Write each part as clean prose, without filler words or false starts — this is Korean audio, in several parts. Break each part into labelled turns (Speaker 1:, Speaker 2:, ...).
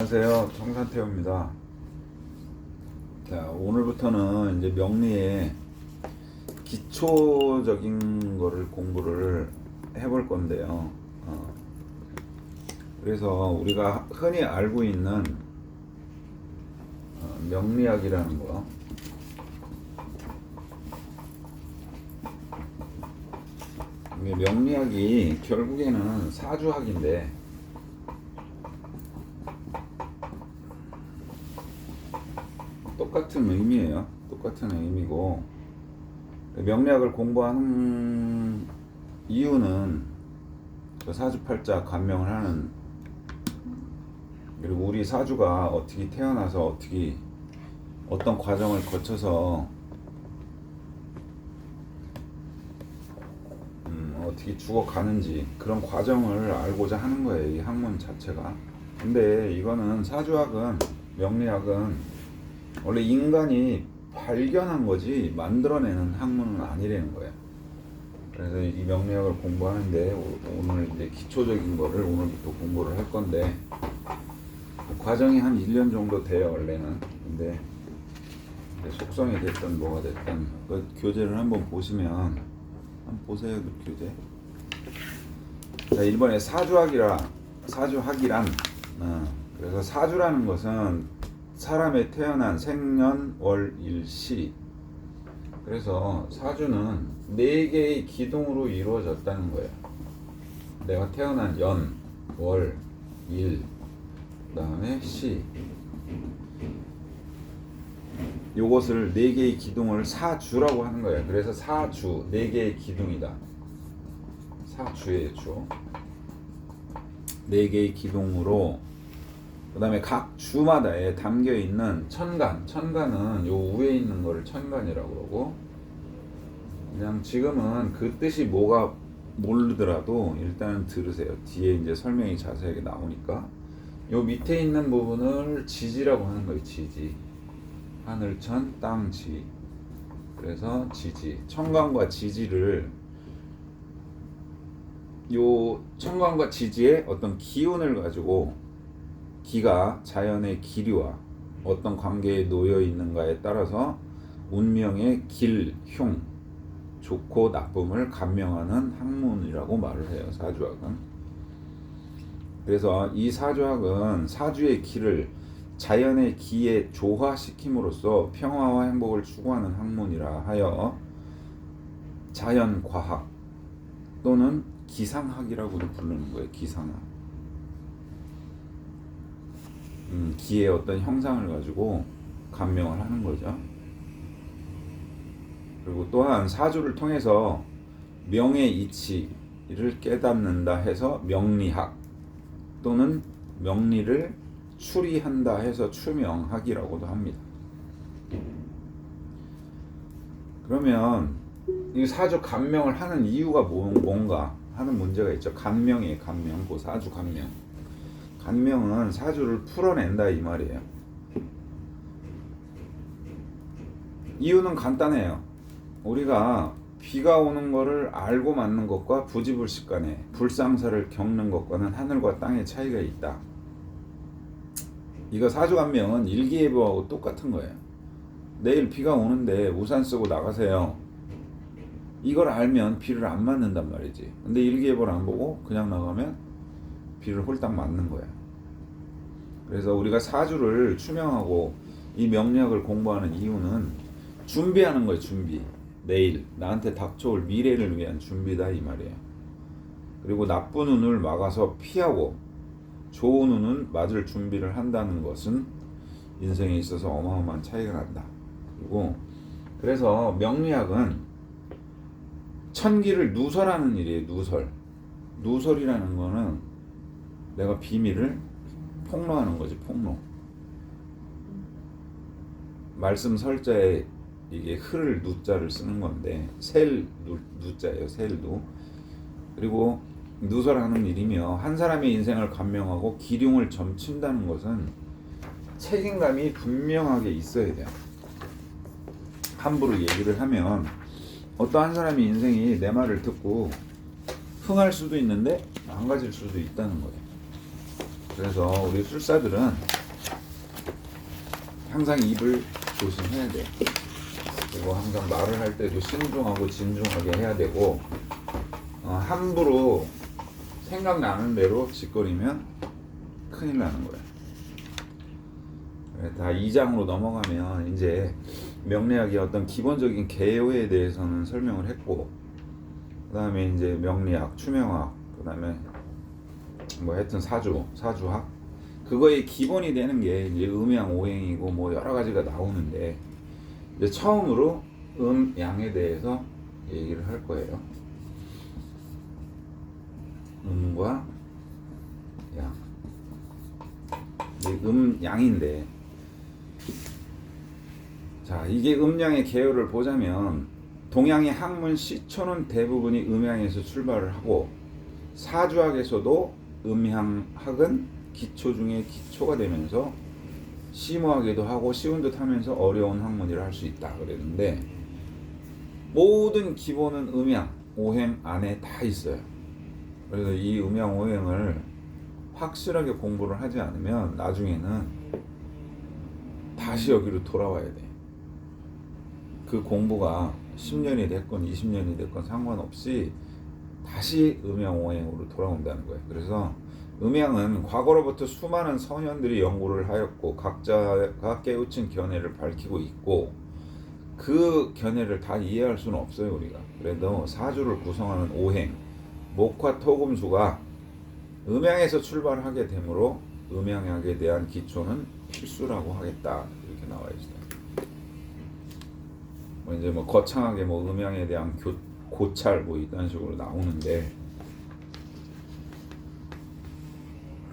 Speaker 1: 안녕하세요. 청산태호입니다. 자, 오늘부터는 이제 명리의 기초적인 거를 공부를 해볼 건데요. 그래서 우리가 흔히 알고 있는 명리학이라는 거, 이게 명리학이 결국에는 사주학인데, 똑같은 의미예요. 똑같은 의미고, 명리학을 공부하는 이유는 그 사주팔자 감명을 하는, 그리고 우리 사주가 어떻게 태어나서 어떤 과정을 거쳐서 어떻게 죽어가는지 그런 과정을 알고자 하는 거예요, 이 학문 자체가. 근데 이거는 사주학은, 명리학은 원래 인간이 발견한 거지 만들어내는 학문은 아니라는 거예요. 그래서 이 명리학을 공부하는데 오늘 이제 기초적인 거를 오늘부터 공부를 할 건데, 과정이 한 1년 정도 돼요 원래는. 근데 속성이 됐든 뭐가 됐든 그 교재를 한번 보시면, 한번 보세요. 그 교재. 자, 이번에 사주학이란 그래서 사주라는 것은 사람의 태어난 생년 월 일시, 그래서 사주는 4개의 기둥으로 이루어졌다는 거예요. 내가 태어난 연, 월, 일, 그 다음에 시, 요것을 4개의 기둥을 사주라고 하는 거예요. 그래서 사주, 4개의 기둥이다. 사주의 주, 4개의 기둥으로, 그 다음에 각 주마다에 담겨 있는 천간은 요 위에 있는 거를 천간이라고 그러고, 그냥 지금은 그 뜻이 뭐가 모르더라도 일단 들으세요. 뒤에 이제 설명이 자세하게 나오니까. 요 밑에 있는 부분을 지지라고 하는 거예요. 지지. 하늘천, 땅지. 그래서 지지. 천간과 지지를, 요 천간과 지지의 어떤 기운을 가지고, 기가 자연의 기류와 어떤 관계에 놓여 있는가에 따라서 운명의 길, 흉, 좋고 나쁨을 감명하는 학문이라고 말을 해요, 사주학은. 그래서 이 사주학은 사주의 기를 자연의 기에 조화시킴으로써 평화와 행복을 추구하는 학문이라 하여 자연과학 또는 기상학이라고도 부르는 거예요. 기상학. 기의 어떤 형상을 가지고 감명을 하는 거죠. 그리고 또한 사주를 통해서 명의 이치를 깨닫는다 해서 명리학, 또는 명리를 추리한다 해서 추명학이라고도 합니다. 그러면 이 사주 감명을 하는 이유가 뭔가 하는 문제가 있죠. 감명이에요. 감명. 그 사주 감명. 감명은 사주를 풀어낸다 이 말이에요. 이유는 간단해요. 우리가 비가 오는 거를 알고 맞는 것과 부지불식 간에 불상사를 겪는 것과는 하늘과 땅의 차이가 있다. 이거 사주감명은 일기예보하고 똑같은 거예요. 내일 비가 오는데 우산 쓰고 나가세요. 이걸 알면 비를 안 맞는단 말이지. 근데 일기예보를 안 보고 그냥 나가면 비를 홀딱 맞는 거야. 그래서 우리가 사주를 추명하고 이 명리학을 공부하는 이유는 준비하는 거예요. 준비. 내일 나한테 닥쳐올 미래를 위한 준비다 이 말이에요. 그리고 나쁜 운을 막아서 피하고 좋은 운은 맞을 준비를 한다는 것은 인생에 있어서 어마어마한 차이가 난다. 그리고 그래서 명리학은 천기를 누설하는 일이에요. 누설이라는 거는 내가 비밀을 폭로하는 거지. 폭로. 말씀 설자에 이게 흐를 누자를 쓰는 건데, 셀 누자예요. 셀누. 그리고 누설하는 일이며, 한 사람의 인생을 감명하고 기륭을 점친다는 것은 책임감이 분명하게 있어야 돼요. 함부로 얘기를 하면 어떤 한 사람의 인생이 내 말을 듣고 흥할 수도 있는데 망가질 수도 있다는 거예요. 그래서 우리 술사들은 항상 입을 조심해야 돼. 그리고 항상 말을 할 때도 신중하고 진중하게 해야 되고, 함부로 생각나는 대로 짓거리면 큰일 나는 거야. 다 2장으로 넘어가면 이제 명리학의 어떤 기본적인 개요에 대해서는 설명을 했고, 그 다음에 이제 명리학, 추명학, 그 다음에 뭐 하여튼 사주학, 그거의 기본이 되는 게 이제 음양, 오행이고 뭐 여러 가지가 나오는데, 이제 처음으로 양에 대해서 얘기를 할 거예요. 음과 양. 이제 양인데, 자, 이게 음양의 개요를 보자면 동양의 학문 시초는 대부분이 음양에서 출발을 하고, 사주학에서도 음양학은 기초 중에 기초가 되면서 심오하기도 하고 쉬운 듯 하면서 어려운 학문이라 할 수 있다 그랬는데, 모든 기본은 음양, 오행 안에 다 있어요. 그래서 이 음양, 오행을 확실하게 공부를 하지 않으면 나중에는 다시 여기로 돌아와야 돼. 그 공부가 10년이 됐건 20년이 됐건 상관없이 다시 음양, 오행으로 돌아온다는 거예요. 그래서 음양은 과거로부터 수많은 선현들이 연구를 하였고 각자가 깨우친 견해를 밝히고 있고, 그 견해를 다 이해할 수는 없어요 우리가. 그래도 사주를 구성하는 오행, 목화 토금수가 음양에서 출발하게 되므로 음양학에 대한 기초는 필수라고 하겠다, 이렇게 나와 있어요. 이제 뭐 거창하게 뭐 음양에 대한 고찰 뭐 이런 식으로 나오는데,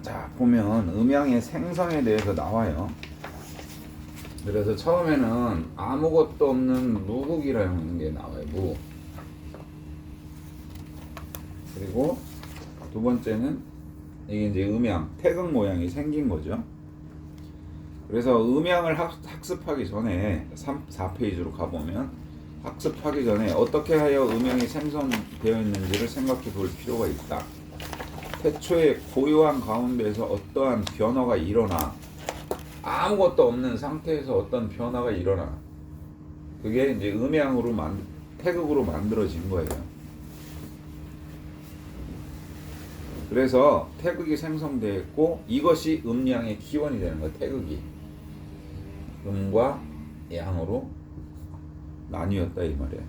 Speaker 1: 자 보면 음양의 생성에 대해서 나와요. 그래서 처음에는 아무것도 없는 무국이라는 게 나와요. 무. 그리고 두 번째는 이게 이제 음양, 태극 모양이 생긴 거죠. 그래서 음양을 학습하기 전에 4페이지로 가보면, 학습하기 전에 어떻게 하여 음양이 생성되어 있는지를 생각해 볼 필요가 있다. 태초에 고요한 가운데에서 어떠한 변화가 일어나, 아무것도 없는 상태에서 어떤 변화가 일어나, 그게 이제 음양으로 태극으로 만들어진 거예요. 그래서 태극이 생성되었고, 이것이 음양의 기원이 되는 거예요. 태극이 음과 양으로 나뉘었다 이 말이에요.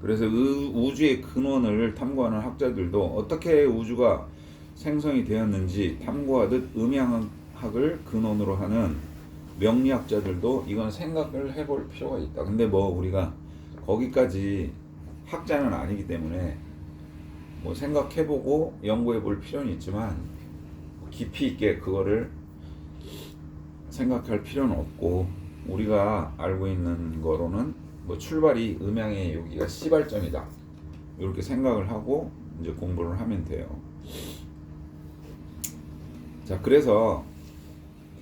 Speaker 1: 그래서 우주의 근원을 탐구하는 학자들도 어떻게 우주가 생성이 되었는지 탐구하듯 음양학을 근원으로 하는 명리학자들도 이건 생각을 해볼 필요가 있다. 근데 뭐 우리가 거기까지 학자는 아니기 때문에 뭐 생각해보고 연구해볼 필요는 있지만 깊이 있게 그거를 생각할 필요는 없고, 우리가 알고 있는 거로는 뭐 출발이 음양의 여기가 시발점이다, 이렇게 생각을 하고 이제 공부를 하면 돼요. 자, 그래서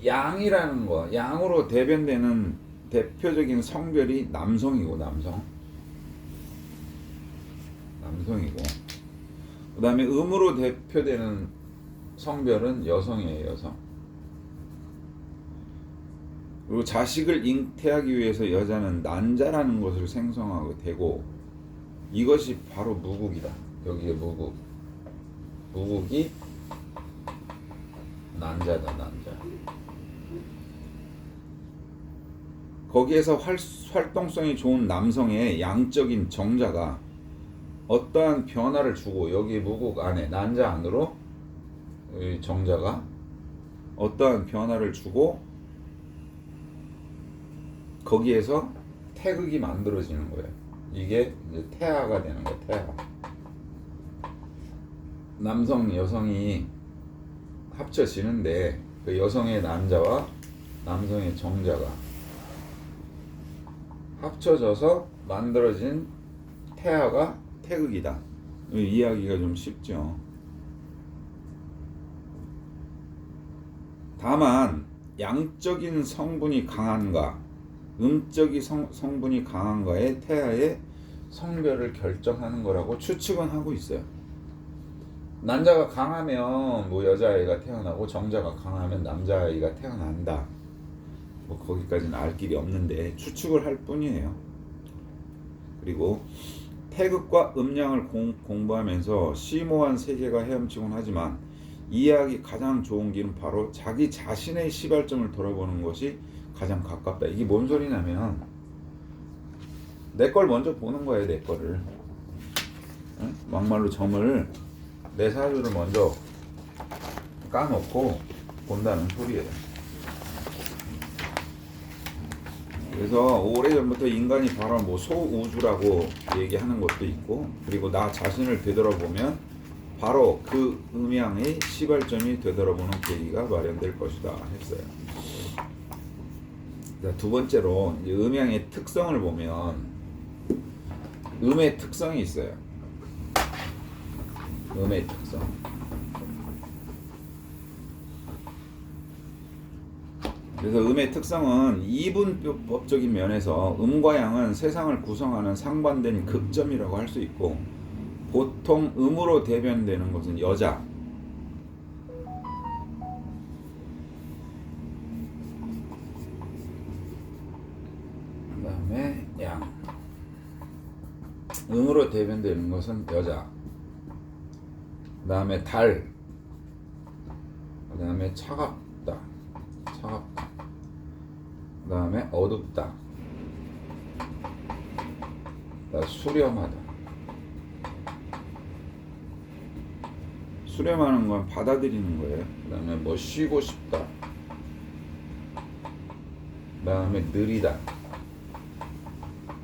Speaker 1: 양이라는 거, 양으로 대변되는 대표적인 성별이 남성이고, 남성이고, 그 다음에 음으로 대표되는 성별은 여성이에요. 여성. 그리고 자식을 잉태하기 위해서 여자는 난자라는 것을 생성하게 되고, 이것이 바로 무국이다. 여기에 무국이 난자다. 난자. 거기에서 활동성이 좋은 남성의 양적인 정자가 어떠한 변화를 주고, 여기 무국 안에 난자 안으로 이 정자가 어떠한 변화를 주고, 거기에서 태극이 만들어지는 거예요. 이게 이제 태아가 되는 거예요. 태아. 남성, 여성이 합쳐지는데 그 여성의 난자와 남성의 정자가 합쳐져서 만들어진 태아가 태극이다. 이해하기가 좀 쉽죠. 다만 양적인 성분이 강한가, 음적인 성분이 강한가에 태아의 성별을 결정하는 거라고 추측은 하고 있어요. 난자가 강하면 뭐 여자아이가 태어나고, 정자가 강하면 남자아이가 태어난다. 뭐 거기까지는 알 길이 없는데 추측을 할 뿐이에요. 그리고 태극과 음양을 공부하면서 심오한 세계가 헤엄치곤 하지만 이해하기 가장 좋은 길은 바로 자기 자신의 시발점을 돌아보는 것이 가장 가깝다. 이게 뭔 소리냐면 내 걸 먼저 보는 거예요. 내 거를. 응? 막말로 점을 내 사주를 먼저 까놓고 본다는 소리예요. 그래서 오래전부터 인간이 바로 뭐 소우주라고 얘기하는 것도 있고, 그리고 나 자신을 되돌아보면 바로 그 음양의 시발점이 되돌아보는 계기가 마련될 것이다 했어요. 자, 두 번째로 이제 음양의 특성을 보면 음의 특성이 있어요. 음의 특성. 그래서 음의 특성은 이분법적인 면에서 음과 양은 세상을 구성하는 상반된 극점이라고 할 수 있고, 보통 음으로 대변되는 것은 여자, 그 다음에 양. 음으로 대변되는 것은 여자, 그 다음에 달, 그 다음에 차갑다, 그 다음에 어둡다, 수렴하다. 수렴하는 건 받아들이는 거예요. 그 다음에 뭐 쉬고 싶다, 그 다음에 느리다,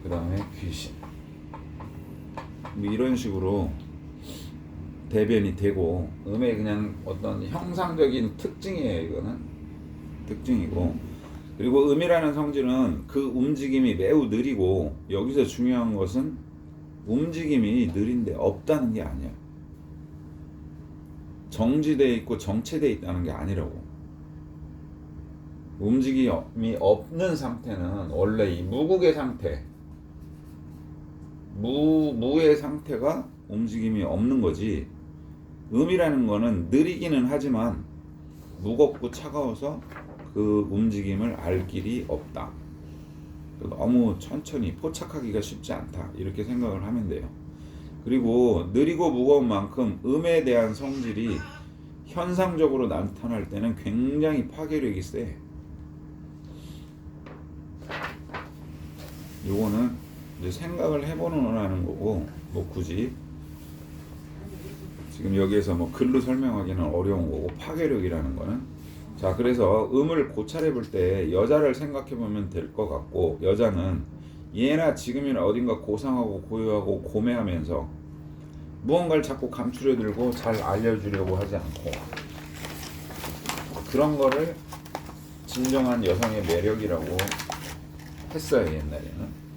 Speaker 1: 그 다음에 귀신. 뭐 이런 식으로 대변이 되고, 음의 그냥 어떤 형상적인 특징이에요. 이거는 특징이고, 그리고 음이라는 성질은 그 움직임이 매우 느리고, 여기서 중요한 것은 움직임이 느린데 없다는 게 아니야. 정지되어 있고 정체되어 있다는 게 아니라고. 움직임이 없는 상태는 원래 이 무국의 상태, 무의 상태가 움직임이 없는 거지. 음이라는 거는 느리기는 하지만 무겁고 차가워서 그 움직임을 알 길이 없다. 너무 천천히 포착하기가 쉽지 않다. 이렇게 생각을 하면 돼요. 그리고 느리고 무거운 만큼 음에 대한 성질이 현상적으로 나타날 때는 굉장히 파괴력이 세. 요거는 이제 생각을 해보는 거고, 뭐 굳이 지금 여기에서 뭐 글로 설명하기는 어려운 거고, 파괴력이라는 거는. 자, 그래서 음을 고찰해 볼 때 여자를 생각해 보면 될 것 같고, 여자는 예나 지금이나 어딘가 고상하고 고요하고 고매하면서 무언가를 자꾸 감추려 들고 잘 알려주려고 하지 않고, 그런 거를 진정한 여성의 매력이라고 했어요, 옛날에는.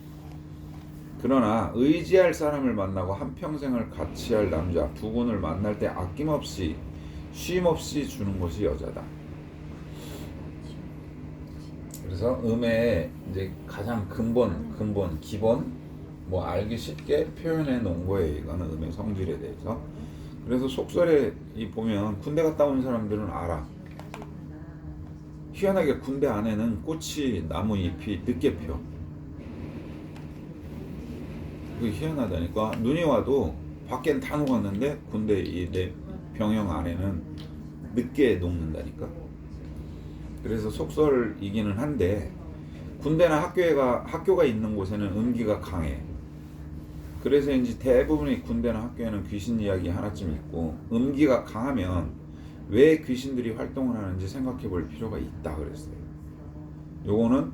Speaker 1: 그러나 의지할 사람을 만나고 한평생을 같이 할 남자 두 분을 만날 때 아낌없이 쉼없이 주는 것이 여자다. 그래서 음의 이제 가장 근본 기본 뭐 알기 쉽게 표현해 놓은 거예요. 이거는 음의 성질에 대해서. 그래서 속설에 보면 군대 갔다 온 사람들은 알아. 희한하게 군대 안에는 꽃이, 나무 잎이 늦게 펴. 그게 희한하다니까. 눈이 와도 밖엔 다 녹았는데 군대 이 내 병영 안에는 늦게 녹는다니까. 그래서 속설이기는 한데, 군대나 학교가 있는 곳에는 음기가 강해. 그래서인지 대부분의 군대나 학교에는 귀신 이야기 하나쯤 있고, 음기가 강하면 왜 귀신들이 활동을 하는지 생각해 볼 필요가 있다 그랬어요. 요거는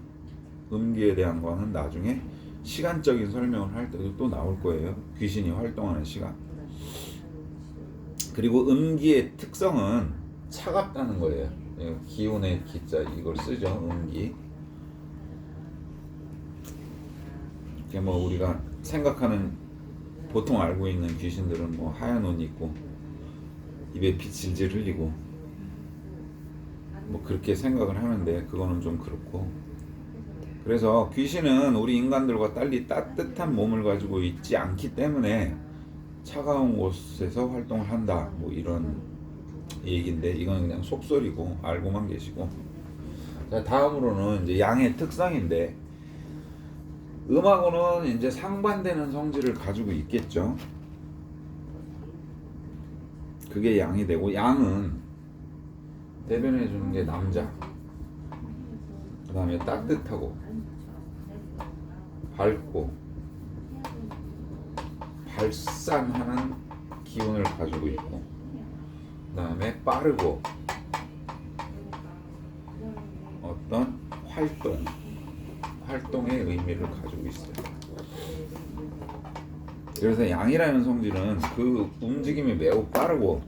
Speaker 1: 음기에 대한 거는 나중에 시간적인 설명을 할 때도 또 나올 거예요. 귀신이 활동하는 시간. 그리고 음기의 특성은 차갑다는 거예요. 기운의 기자 이걸 쓰죠. 음기. 이게 뭐 우리가 생각하는, 보통 알고 있는 귀신들은 뭐 하얀 옷 입고 입에 피 질질 흘리고 뭐 그렇게 생각을 하는데, 그거는 좀 그렇고. 그래서 귀신은 우리 인간들과 달리 따뜻한 몸을 가지고 있지 않기 때문에 차가운 곳에서 활동을 한다, 뭐 이런 얘기인데, 이건 그냥 속설이고 알고만 계시고. 자, 다음으로는 이제 양의 특성인데, 음하고는 이제 상반되는 성질을 가지고 있겠죠. 그게 양이 되고, 양은 대변해 주는 게 남자, 그 다음에 따뜻하고 밝고 발산하는 기운을 가지고 있고, 그 다음에 빠르고 어떤 활동의 의미를 가지고 있어요. 그래서 양이라는 성질은 그 움직임이 매우 빠르고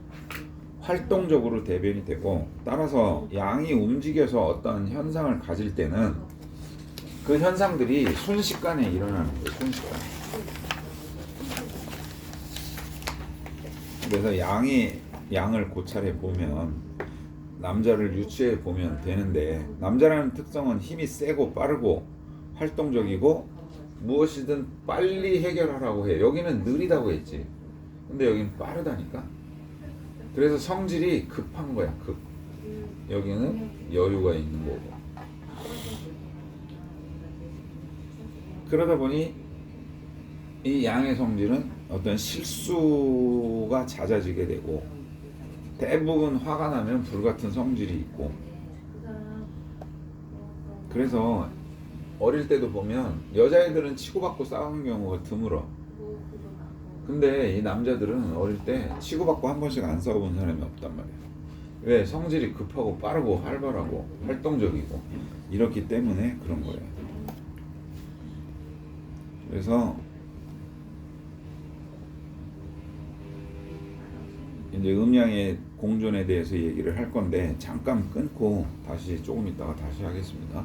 Speaker 1: 활동적으로 대변이 되고, 따라서 양이 움직여서 어떤 현상을 가질 때는 그 현상들이 순식간에 일어나는 거예요. 순식간에. 그래서 양을 고찰해 보면 남자를 유추해 보면 되는데, 남자라는 특성은 힘이 세고 빠르고 활동적이고 무엇이든 빨리 해결하라고 해. 여기는 느리다고 했지. 근데 여기는 빠르다니까. 그래서 성질이 급한 거야. 급. 여기는 여유가 있는 거고. 그러다 보니 이 양의 성질은 어떤 실수가 잦아지게 되고, 대부분 화가 나면 불같은 성질이 있고, 그래서 어릴 때도 보면 여자애들은 치고받고 싸우는 경우가 드물어. 근데 이 남자들은 어릴 때 치고받고 한 번씩 안 싸워본 사람이 없단 말이야. 왜? 성질이 급하고 빠르고 활발하고 활동적이고 이렇기 때문에 그런 거예요. 그래서 이제 음양의 공존에 대해서 얘기를 할 건데, 잠깐 끊고 다시 조금 있다가 다시 하겠습니다.